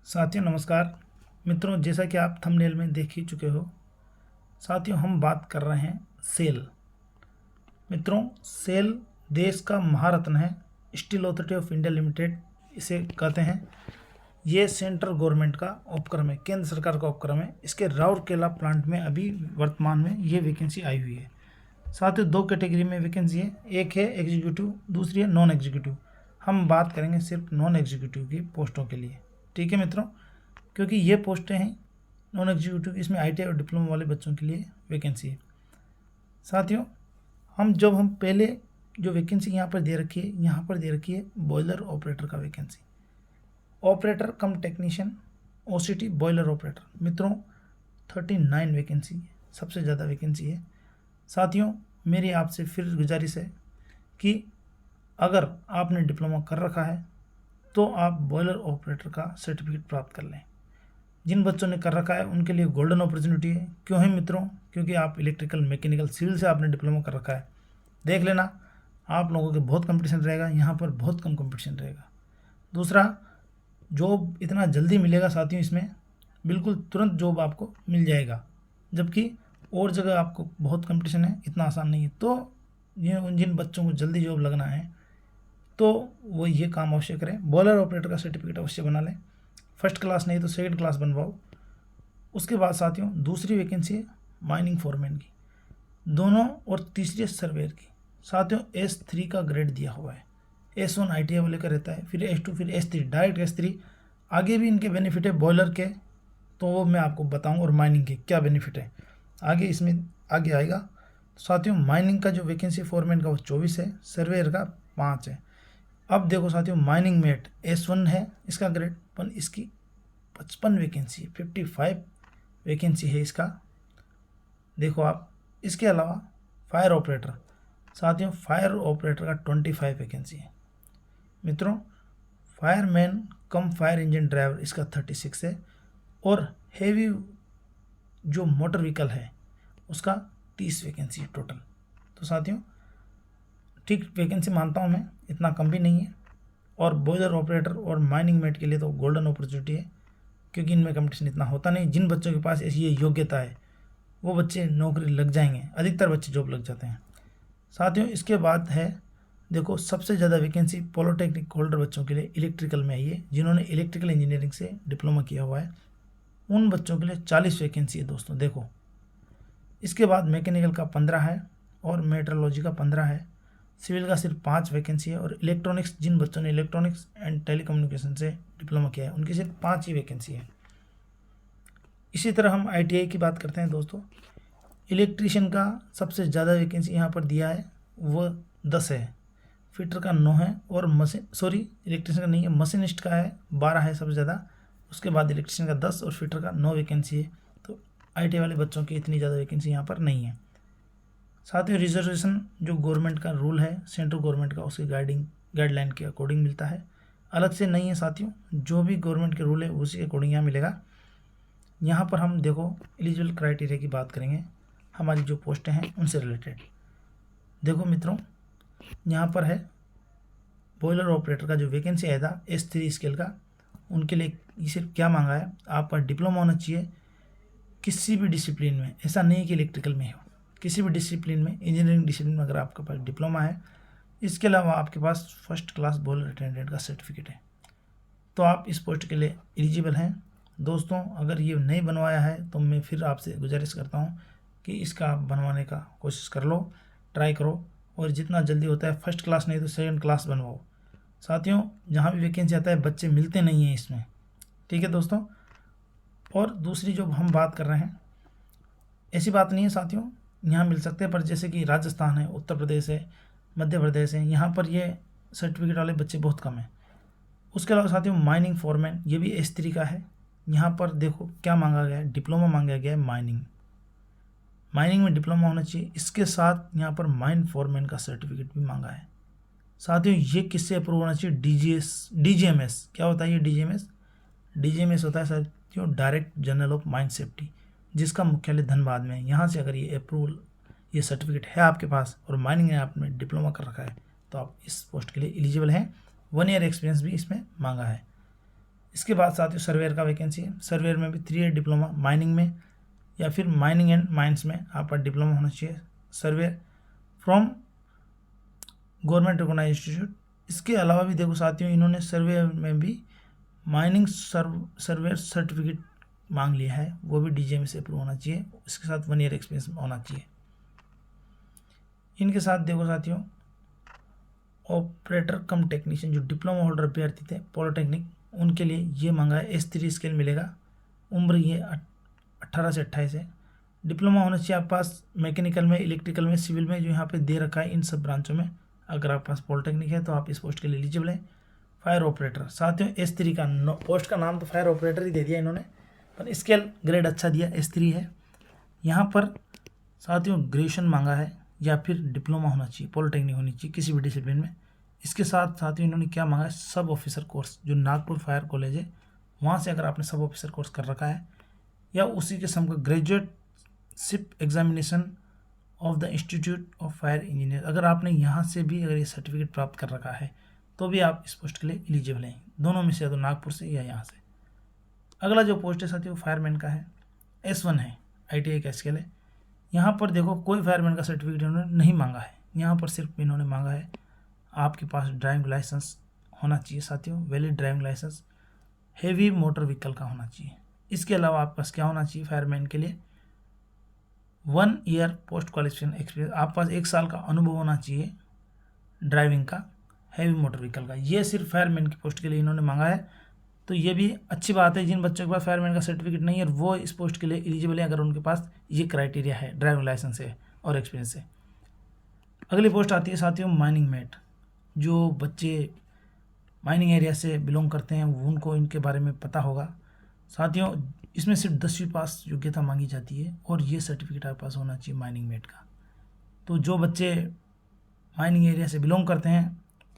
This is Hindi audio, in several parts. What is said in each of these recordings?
साथियों नमस्कार। मित्रों, जैसा कि आप थंबनेल में देख ही चुके हो, साथियों हम बात कर रहे हैं सेल। मित्रों, सेल देश का महारत्न है। Steel authority of India limited इसे कहते हैं। ये सेंट्रल गवर्नमेंट का उपक्रम है, केंद्र सरकार का उपक्रम है। इसके राउरकेला प्लांट में अभी वर्तमान में ये वैकेंसी आई हुई है। साथियों दो कैटेगरी में वैकेंसी है, एक है एग्जीक्यूटिव, दूसरी है नॉन एग्जीक्यूटिव। हम बात करेंगे सिर्फ नॉन एग्जीक्यूटिव की पोस्टों के लिए, ठीक है मित्रों, क्योंकि ये पोस्टें हैं नॉन एग्जीक्यूटिव, इसमें आईटीआई और डिप्लोमा वाले बच्चों के लिए वैकेंसी है। साथियों हम पहले जो वैकेंसी यहाँ पर दे रखी है, यहाँ पर दे रखी है बॉयलर ऑपरेटर का वैकेंसी, ऑपरेटर कम टेक्नीशियन, ओसीटी बॉयलर ऑपरेटर। मित्रों 39 वैकेंसी है, सबसे ज़्यादा वैकेंसी है। साथियों मेरी आपसे फिर गुजारिश है कि अगर आपने डिप्लोमा कर रखा है तो आप बॉयलर ऑपरेटर का सर्टिफिकेट प्राप्त कर लें। जिन बच्चों ने कर रखा है उनके लिए गोल्डन अपॉर्चुनिटी है। क्यों है मित्रों? क्योंकि आप इलेक्ट्रिकल, मैकेनिकल, सिविल से आपने डिप्लोमा कर रखा है। देख लेना, आप लोगों के बहुत कंपटीशन रहेगा, यहाँ पर बहुत कम कंपटीशन रहेगा। दूसरा, जॉब इतना जल्दी मिलेगा साथियों, इसमें बिल्कुल तुरंत जॉब आपको मिल जाएगा, जबकि और जगह आपको बहुत कंपटीशन है, इतना आसान नहीं है। तो जिन बच्चों को जल्दी जॉब लगना है तो वो ये काम अवश्य करें, बॉयलर ऑपरेटर का सर्टिफिकेट अवश्य बना लें। फर्स्ट क्लास नहीं तो सेकंड क्लास बनवाओ। उसके बाद साथियों दूसरी वैकेंसी है माइनिंग फोरमैन की, दोनों, और तीसरी सर्वेयर की। साथियों S3 का ग्रेड दिया हुआ है। S1 ITI वाले का रहता है, फिर S2, फिर S3, डायरेक्ट S3। आगे भी इनके बेनिफिट है बॉयलर के, तो वो मैं आपको बताऊँ, और माइनिंग के क्या बेनिफिट है आगे इसमें आगे आएगा। साथियों माइनिंग का जो वैकेंसी फोरमैन का वो 24 है, सर्वेयर का 5 है। अब देखो साथियों, माइनिंग मेट S1 है इसका ग्रेड, पर इसकी 55 वैकेंसी है, 55 वैकेंसी है इसका। देखो आप, इसके अलावा फायर ऑपरेटर, साथियों फायर ऑपरेटर का 25 वैकेंसी है। मित्रों फायरमैन कम फायर इंजन ड्राइवर इसका 36 है, और हेवी जो मोटर व्हीकल है उसका 30 वैकेंसी है टोटल। तो साथियों ठीक वैकेंसी मानता हूँ मैं, इतना कम भी नहीं है। और बॉयलर ऑपरेटर और माइनिंग मेट के लिए तो गोल्डन अपॉर्चुनिटी है, क्योंकि इनमें कंपटीशन इतना होता नहीं। जिन बच्चों के पास ऐसी ये योग्यता है वो बच्चे नौकरी लग जाएंगे, अधिकतर बच्चे जॉब लग जाते हैं। साथियों इसके बाद है, देखो सबसे ज़्यादा वैकेंसी पॉलिटेक्निक होल्डर बच्चों के लिए इलेक्ट्रिकल में आई है, जिन्होंने इलेक्ट्रिकल इंजीनियरिंग से डिप्लोमा किया हुआ है, उन बच्चों के लिए 40 वैकेंसी है दोस्तों। देखो इसके बाद मैकेनिकल का 15 है, और मेट्रोलॉजी का 15 है, सिविल का सिर्फ 5 वैकेंसी है, और इलेक्ट्रॉनिक्स, जिन बच्चों ने इलेक्ट्रॉनिक्स एंड टेलीकम्युनिकेशन से डिप्लोमा किया है उनकी सिर्फ 5 ही वैकेंसी है। इसी तरह हम ITI की बात करते हैं दोस्तों। इलेक्ट्रीशियन का सबसे ज़्यादा वैकेंसी यहाँ पर दिया है, वो 10 है, फिटर का 9 है, और इलेक्ट्रीशियन का नहीं है, मशीनिस्ट का है 12 है सबसे ज़्यादा। उसके बाद इलेक्ट्रीशियन का 10 और फिटर का 9 वैकेंसी है। तो ITI वाले बच्चों की इतनी ज़्यादा वैकेंसी यहाँ पर नहीं है। साथ ही रिजर्वेशन जो गवर्नमेंट का रूल है, सेंट्रल गवर्नमेंट का, उसकी गाइडलाइन के अकॉर्डिंग मिलता है, अलग से नहीं है साथियों। जो भी गवर्नमेंट के रूल है उसी के अकॉर्डिंग यहाँ मिलेगा। यहाँ पर हम देखो एलिजिबल क्राइटेरिया की बात करेंगे, हमारी जो पोस्टें हैं उनसे रिलेटेड। देखो मित्रों, यहाँ पर है बॉयलर ऑपरेटर का जो वैकेंसी आया था S3 स्केल का, उनके लिए ये सिर्फ क्या मांगा है, आपका डिप्लोमा होना चाहिए किसी भी डिसिप्लिन में। ऐसा नहीं है कि इलेक्ट्रिकल में हो, किसी भी डिसिप्लिन में, इंजीनियरिंग डिसिप्लिन में अगर आपके पास डिप्लोमा है, इसके अलावा आपके पास फर्स्ट क्लास बॉयलर अटेंडेंट का सर्टिफिकेट है, तो आप इस पोस्ट के लिए एलिजिबल हैं। दोस्तों अगर ये नहीं बनवाया है तो मैं फिर आपसे गुजारिश करता हूँ कि इसका आप बनवाने का कोशिश कर लो, ट्राई करो, और जितना जल्दी होता है फर्स्ट क्लास नहीं तो सेकंड क्लास बनवाओ। साथियों जहाँ भी वैकेंसी आता है बच्चे मिलते नहीं हैं इसमें, ठीक है दोस्तों। और दूसरी जो हम बात कर रहे हैं, ऐसी बात नहीं है साथियों, यहाँ मिल सकते हैं, पर जैसे कि राजस्थान है, उत्तर प्रदेश है, मध्य प्रदेश है, यहाँ पर ये सर्टिफिकेट वाले बच्चे बहुत कम हैं। उसके अलावा साथियों माइनिंग फोरमैन, ये भी S3 का है। यहाँ पर देखो क्या मांगा गया है, डिप्लोमा मांगा गया है माइनिंग में डिप्लोमा होना चाहिए। इसके साथ यहाँ पर माइन फोरमैन का सर्टिफिकेट भी मांगा है। साथियों ये किससे अप्रूव होना चाहिए? DGMS। क्या होता है ये DGMS होता है साथियों direct general of mine safety, जिसका मुख्यालय धनबाद में है। यहाँ से अगर ये अप्रूवल, ये सर्टिफिकेट है आपके पास और माइनिंग में आपने डिप्लोमा कर रखा है, तो आप इस पोस्ट के लिए एलिजिबल हैं। 1 ईयर एक्सपीरियंस भी इसमें मांगा है। इसके बाद साथियों सर्वेयर का वैकेंसी है। सर्वेयर में भी 3 ईयर डिप्लोमा माइनिंग में या फिर माइनिंग एंड माइंस में आपका डिप्लोमा होना चाहिए। Surveyor from government recognise institute. इसके अलावा भी देखो साथियों इन्होंने सर्वेयर में भी माइनिंग सर्वेयर सर्टिफिकेट मांग लिया है, वो भी DGMA से अप्रूव होना चाहिए। इसके साथ 1 ईयर एक्सपीरियंस होना चाहिए। इनके साथ देखो साथियों ऑपरेटर कम टेक्नीशियन जो डिप्लोमा होल्डर अभ्यर्थी थे पॉलिटेक्निक, उनके लिए ये मांगा है S3 स्केल मिलेगा। उम्र ये 18 से 28 है। डिप्लोमा होना चाहिए आपके पास मैकेनिकल में, इलेक्ट्रिकल में, सिविल में, जो यहाँ पे दे रखा है इन सब ब्रांचों में। अगर आपके पास पॉलिटेक्निक है तो आप इस पोस्ट के लिए एलिजिबल हैं। फायर ऑपरेटर साथियों S3 का पोस्ट का नाम तो फायर ऑपरेटर ही दे दिया इन्होंने, पर स्केल ग्रेड अच्छा दिया S3 है। यहाँ पर साथियों ग्रेजुएशन मांगा है या फिर डिप्लोमा होना चाहिए, पॉलिटेक्निक होनी चाहिए किसी भी डिसिप्लिन में। इसके साथ साथियों इन्होंने क्या मांगा है, सब ऑफिसर कोर्स जो नागपुर फायर कॉलेज है वहाँ से अगर आपने सब ऑफिसर कोर्स कर रखा है या उसी के सम का graduateship examination of the institute of fire engineer, अगर आपने यहाँ से भी अगर ये सर्टिफिकेट प्राप्त कर रखा है तो भी आप इस पोस्ट के लिए एलिजिबल हैं, दोनों में से, या तो नागपुर से या यहाँ से। अगला जो पोस्ट है साथियों फायरमैन का है, S1 है, ITI का स्केल है। यहाँ पर देखो कोई फायरमैन का सर्टिफिकेट इन्होंने नहीं मांगा है, यहाँ पर सिर्फ इन्होंने मांगा है आपके पास ड्राइविंग लाइसेंस होना चाहिए साथियों, valid driving licence heavy motor vehicle का होना चाहिए। इसके अलावा आपके पास क्या होना चाहिए फायरमैन के लिए, 1 ईयर पोस्ट क्वालिफिकेशन एक्सपीरियंस, आपके पास 1 साल का अनुभव होना चाहिए ड्राइविंग का, हैवी मोटर व्हीकल का। ये सिर्फ फायरमैन की पोस्ट के लिए इन्होंने मांगा है, तो ये भी अच्छी बात है। जिन बच्चों के पास फायरमैन का सर्टिफिकेट नहीं है वो इस पोस्ट के लिए एलिजिबल है, अगर उनके पास ये क्राइटेरिया है, ड्राइविंग लाइसेंस है और एक्सपीरियंस है। अगली पोस्ट आती है साथियों माइनिंग मेट। जो बच्चे माइनिंग एरिया से बिलोंग करते हैं उनको इनके बारे में पता होगा साथियों। इसमें सिर्फ 10वीं पास योग्यता मांगी जाती है और ये सर्टिफिकेट आपके पास होना चाहिए माइनिंग मेट का। तो जो बच्चे माइनिंग एरिया से बिलोंग करते हैं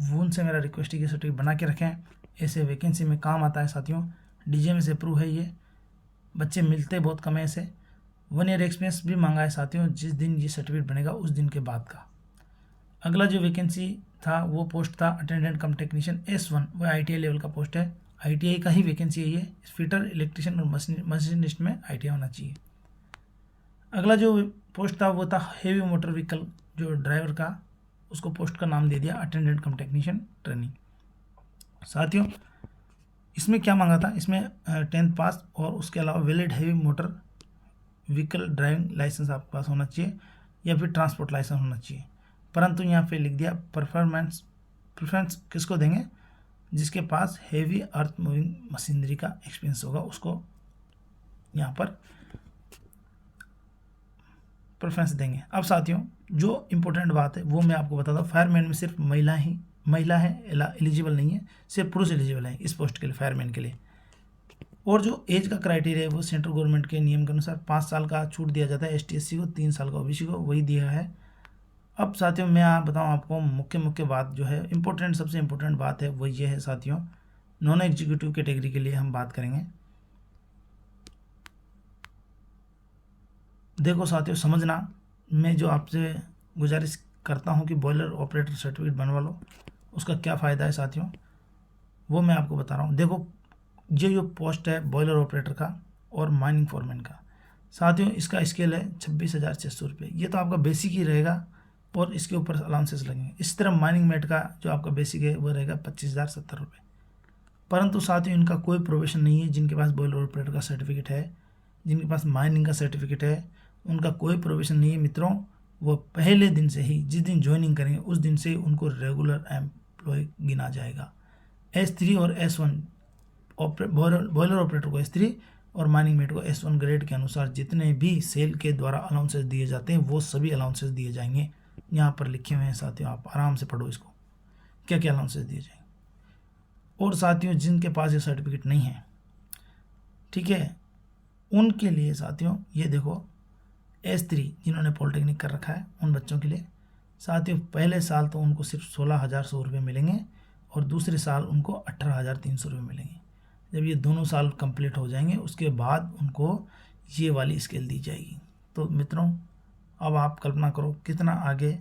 वो उनसे मेरा रिक्वेस्ट है कि सर्टिफिकेट बना के रखें, ऐसे वैकेंसी में काम आता है साथियों। DGMA से अप्रूव है ये, बच्चे मिलते बहुत कम है ऐसे। 1 ईयर एक्सपीरियंस भी मांगा है साथियों, जिस दिन ये सर्टिफिकेट बनेगा उस दिन के बाद का। अगला जो वैकेंसी था वो पोस्ट था अटेंडेंट कम टेक्नीशियन S1, वो ITI लेवल का पोस्ट है, ITI का ही वैकेंसी है ये। फिटर, इलेक्ट्रिशियन और मशीनिस्ट में ITI होना चाहिए। अगला जो पोस्ट था वो था हेवी मोटर व्हीकल जो ड्राइवर का, उसको पोस्ट का नाम दे दिया अटेंडेंट कम टेक्नीशियन ट्रेनिंग। साथियों इसमें क्या मांगा था, इसमें 10th पास और उसके अलावा valid heavy motor vehicle driving licence आपके पास होना चाहिए या फिर ट्रांसपोर्ट लाइसेंस होना चाहिए। परंतु यहाँ पे लिख दिया प्रेफरेंस किसको देंगे, जिसके पास हेवी अर्थ मूविंग मशीनरी का एक्सपीरियंस होगा उसको यहाँ पर प्रेफरेंस देंगे। अब साथियों जो इम्पोर्टेंट बात है वो मैं आपको बताता हूँ, फायरमैन में सिर्फ महिला है एलिजिबल नहीं है, सिर्फ पुरुष एलिजिबल है इस पोस्ट के लिए, फायरमैन के लिए। और जो एज का क्राइटेरिया है वो सेंट्रल गवर्नमेंट के नियम के अनुसार 5 साल का छूट दिया जाता है ST/SC को, 3 साल का OBC को, वही दिया है। अब साथियों मैं बताऊं आपको मुख्य बात जो है इम्पोर्टेंट, सबसे इम्पोर्टेंट बात है वो ये है साथियों, नॉन एग्जीक्यूटिव कैटेगरी के लिए हम बात करेंगे। देखो साथियों समझना, मैं जो आपसे गुजारिश करता हूं कि बॉयलर ऑपरेटर सर्टिफिकेट बनवा लो, उसका क्या फ़ायदा है साथियों वो मैं आपको बता रहा हूं। देखो ये जो पोस्ट है बॉयलर ऑपरेटर का और माइनिंग फोरमैन का साथियों, इसका स्केल है 26,600 रुपये। ये तो आपका बेसिक ही रहेगा और इसके ऊपर अलाउंसेस लगेंगे। इस तरह माइनिंग मेट का जो आपका बेसिक है वो रहेगा 25,070 रुपये। परंतु साथियों इनका कोई प्रोविजन नहीं है, जिनके पास बॉयलर ऑपरेटर का सर्टिफिकेट है, जिनके पास माइनिंग का सर्टिफिकेट है, उनका कोई प्रोविजन नहीं है मित्रों। वो पहले दिन से ही, जिस दिन ज्वाइनिंग करेंगे उस दिन से ही उनको रेगुलर एम्प्लॉय गिना जाएगा। S3 और S1 बॉयलर ऑपरेटर को S3 और माइनिंग मेट को S1 ग्रेड के अनुसार जितने भी सेल के द्वारा अलाउंसेस दिए जाते हैं वो सभी अलाउंसेस दिए जाएंगे। यहाँ पर लिखे हुए हैं साथियों, आप आराम से पढ़ो इसको, क्या क्या अलाउंसेस दिए जाएंगे। और साथियों जिनके पास ये सर्टिफिकेट नहीं है, ठीक है, उनके लिए साथियों ये देखो S3 जिन्होंने पॉलिटेक्निक कर रखा है उन बच्चों के लिए साथियों पहले साल तो उनको सिर्फ 16,100 रुपये मिलेंगे और दूसरे साल उनको 18,300 रुपये मिलेंगे। जब ये दोनों साल कंप्लीट हो जाएंगे उसके बाद उनको ये वाली स्केल दी जाएगी। तो मित्रों अब आप कल्पना करो कितना आगे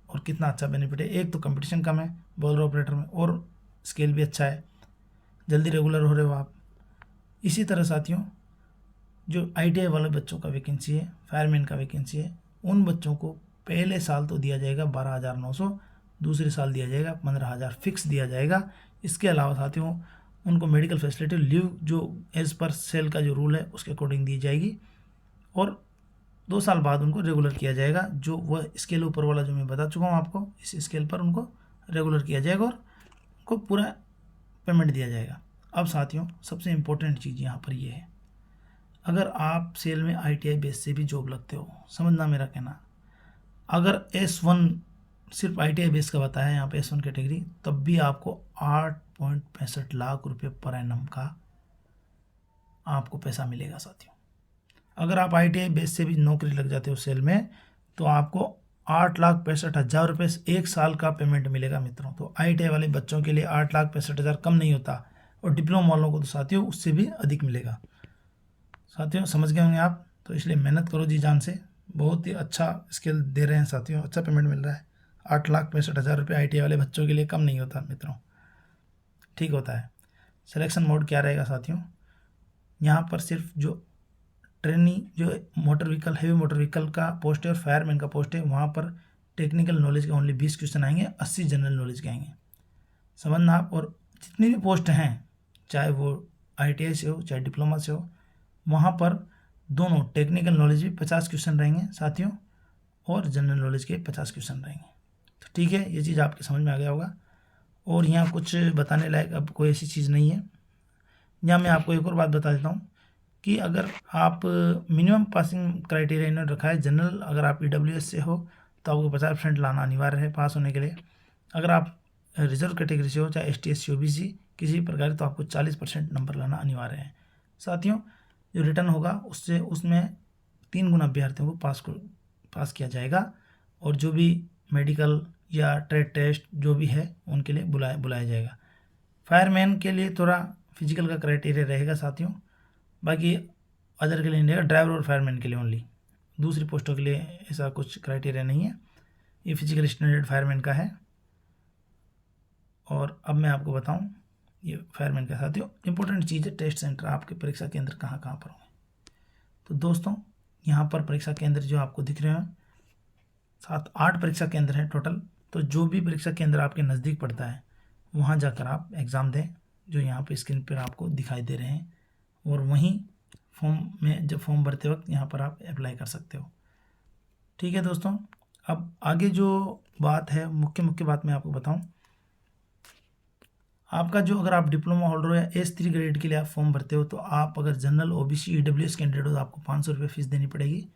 और कितना अच्छा बेनिफिट है। एक तो कंपटीशन कम है बॉयलर ऑपरेटर में और स्केल भी अच्छा है। जल्दी रेगुलर हो रहे हो आप। इसी तरह साथियों जो ITI वाले बच्चों का वैकेंसी है, फायरमैन का वैकेंसी है, उन बच्चों को पहले साल तो दिया जाएगा 12,900, दूसरे साल दिया जाएगा 15,000 फिक्स दिया जाएगा। इसके अलावा साथियों उनको मेडिकल फैसिलिटी लीव जो एज पर सेल का जो रूल है उसके अकॉर्डिंग दी जाएगी, और 2 साल बाद उनको रेगुलर किया जाएगा। जो वह स्केल ऊपर वाला जो मैं बता चुका हूँ आपको, इस स्केल पर उनको रेगुलर किया जाएगा और उनको पूरा पेमेंट दिया जाएगा। अब साथियों सबसे इम्पोर्टेंट चीज़ यहाँ पर ये है, अगर आप सेल में ITI बेस से भी जॉब लगते हो, समझना मेरा कहना, अगर S1 सिर्फ ITI बेस का बताया यहाँ पे S1 कैटेगरी, तब भी आपको 8.65 लाख रुपए पर एनम का आपको पैसा मिलेगा साथियों। अगर आप ITI बेस से भी नौकरी लग जाते हो सेल में, तो आपको 8,65,000 रुपये एक साल का पेमेंट मिलेगा मित्रों। तो ITI वाले बच्चों के लिए 8,65,000 कम नहीं होता, और डिप्लोमा वालों को तो साथियों उससे भी अधिक मिलेगा। साथियों समझ गए होंगे आप, तो इसलिए मेहनत करो जी जान से। बहुत ही अच्छा स्किल दे रहे हैं साथियों, अच्छा पेमेंट मिल रहा है। 8,65,000 रुपये ITI वाले बच्चों के लिए कम नहीं होता मित्रों, ठीक होता है। सिलेक्शन मोड क्या रहेगा साथियों, यहाँ पर सिर्फ जो ट्रेनी जो motor vehicle, heavy motor vehicle का पोस्ट है और फायरमैन का पोस्ट है, वहाँ पर टेक्निकल नॉलेज के ओनली 20 क्वेश्चन आएंगे, 80 जनरल नॉलेज के आएंगे, समझना आप। और जितनी भी पोस्ट हैं, चाहे वो ITI से हो चाहे डिप्लोमा से हो, वहाँ पर दोनों टेक्निकल नॉलेज भी 50 क्वेश्चन रहेंगे साथियों, और जनरल नॉलेज के 50 क्वेश्चन रहेंगे। तो ठीक है, ये चीज़ आपके समझ में आ गया होगा। और यहाँ कुछ बताने लायक अब कोई ऐसी चीज़ नहीं है। यहाँ मैं आपको एक और बात बता देता हूँ कि अगर आप मिनिमम पासिंग क्राइटेरिया इन्होंने रखा है, जनरल अगर आप EWS से हो तो आपको 50% लाना अनिवार्य है पास होने के लिए। अगर आप रिजर्व कैटेगरी से हो, चाहे ST SC OBC किसी प्रकार, तो आपको 40% नंबर लाना अनिवार्य है साथियों। जो रिटर्न होगा उसमें 3 गुना अभ्यर्थियों को पास किया जाएगा, और जो भी मेडिकल या ट्रेड टेस्ट जो भी है उनके लिए बुलाया जाएगा। फायरमैन के लिए थोड़ा फिजिकल का क्राइटेरिया रहेगा साथियों, बाकी अदर के लिए नहीं रहेगा, ड्राइवर और फायरमैन के लिए ओनली। दूसरी पोस्टों के लिए ऐसा कुछ क्राइटेरिया नहीं है, ये फिजिकल स्टैंडर्ड फायरमैन का है। और अब मैं आपको बताऊं ये फायरमैन का साथियों इंपॉर्टेंट चीज़ है, टेस्ट सेंटर आपके परीक्षा केंद्र कहाँ कहाँ पर होंगे। तो दोस्तों यहाँ पर परीक्षा केंद्र जो आपको दिख रहे हैं 7-8 परीक्षा केंद्र है टोटल। तो जो भी परीक्षा केंद्र आपके नज़दीक पड़ता है वहाँ जाकर आप एग्ज़ाम दें, जो यहाँ पर स्क्रीन पर आपको दिखाई दे रहे हैं, और वहीं फॉर्म भरते वक्त यहाँ पर आप अप्लाई कर सकते हो। ठीक है दोस्तों, अब आगे जो बात है, मुख्य बात मैं आपको बताऊं, आपका जो अगर आप डिप्लोमा होल्डर हो या S3 ग्रेड के लिए आप फॉर्म भरते हो, तो आप अगर जनरल OBC EWS कैंडिडेट हो तो आपको 500 रुपये फीस देनी पड़ेगी,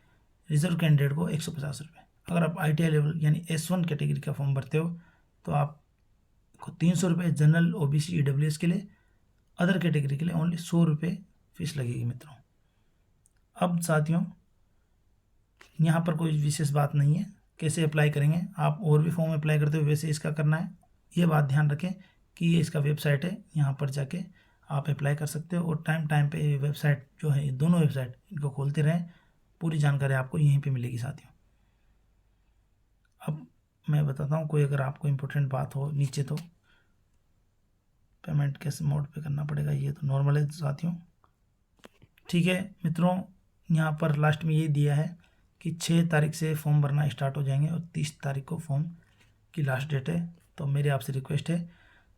रिजर्व कैंडिडेट को 150 रुपये। अगर आप ITI लेवल यानी S1 कैटेगरी का फॉर्म भरते हो तो आपको 300 रुपये जनरल OBC EWS के लिए, अदर कैटेगरी के लिए ओनली 100 रुपये फीस लगेगी मित्रों। अब साथियों यहाँ पर कोई विशेष बात नहीं है, कैसे अप्लाई करेंगे, आप और भी फॉर्म अप्लाई करते हो वैसे इसका करना है। ये बात ध्यान रखें कि ये इसका वेबसाइट है, यहाँ पर जाके आप अप्लाई कर सकते हो, और टाइम पे ये वेबसाइट जो है, ये दोनों वेबसाइट इनको खोलते रहें, पूरी जानकारी आपको यहीं पे मिलेगी साथियों। अब मैं बताता हूँ, कोई अगर आपको इम्पोर्टेंट बात हो नीचे, तो पेमेंट किस मोड पे करना पड़ेगा, ये तो नॉर्मल है साथियों। ठीक है मित्रों, यहाँ पर लास्ट में ये दिया है कि 6 तारीख से फॉर्म भरना स्टार्ट हो जाएंगे, और 30 तारीख को फॉर्म की लास्ट डेट है। तो मेरी आपसे रिक्वेस्ट है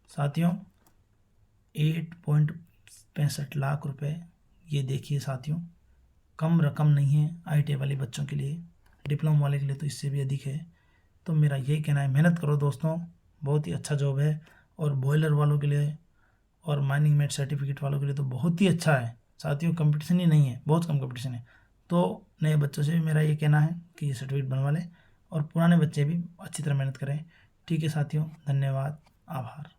साथियों, 8.65 लाख रुपए, ये देखिए साथियों, कम रकम नहीं है ITI वाले बच्चों के लिए, डिप्लोमा वाले के लिए तो इससे भी अधिक है। तो मेरा यही कहना है, मेहनत करो दोस्तों, बहुत ही अच्छा जॉब है, और बॉयलर वालों के लिए और माइनिंग मेट सर्टिफिकेट वालों के लिए तो बहुत ही अच्छा है साथियों, कंपटीशन ही नहीं है, बहुत कम कंपटीशन है। तो नए बच्चों से भी मेरा ये कहना है कि ये सर्टिफिकेट बनवा लें, और पुराने बच्चे भी अच्छी तरह मेहनत करें। ठीक है साथियों, धन्यवाद, आभार।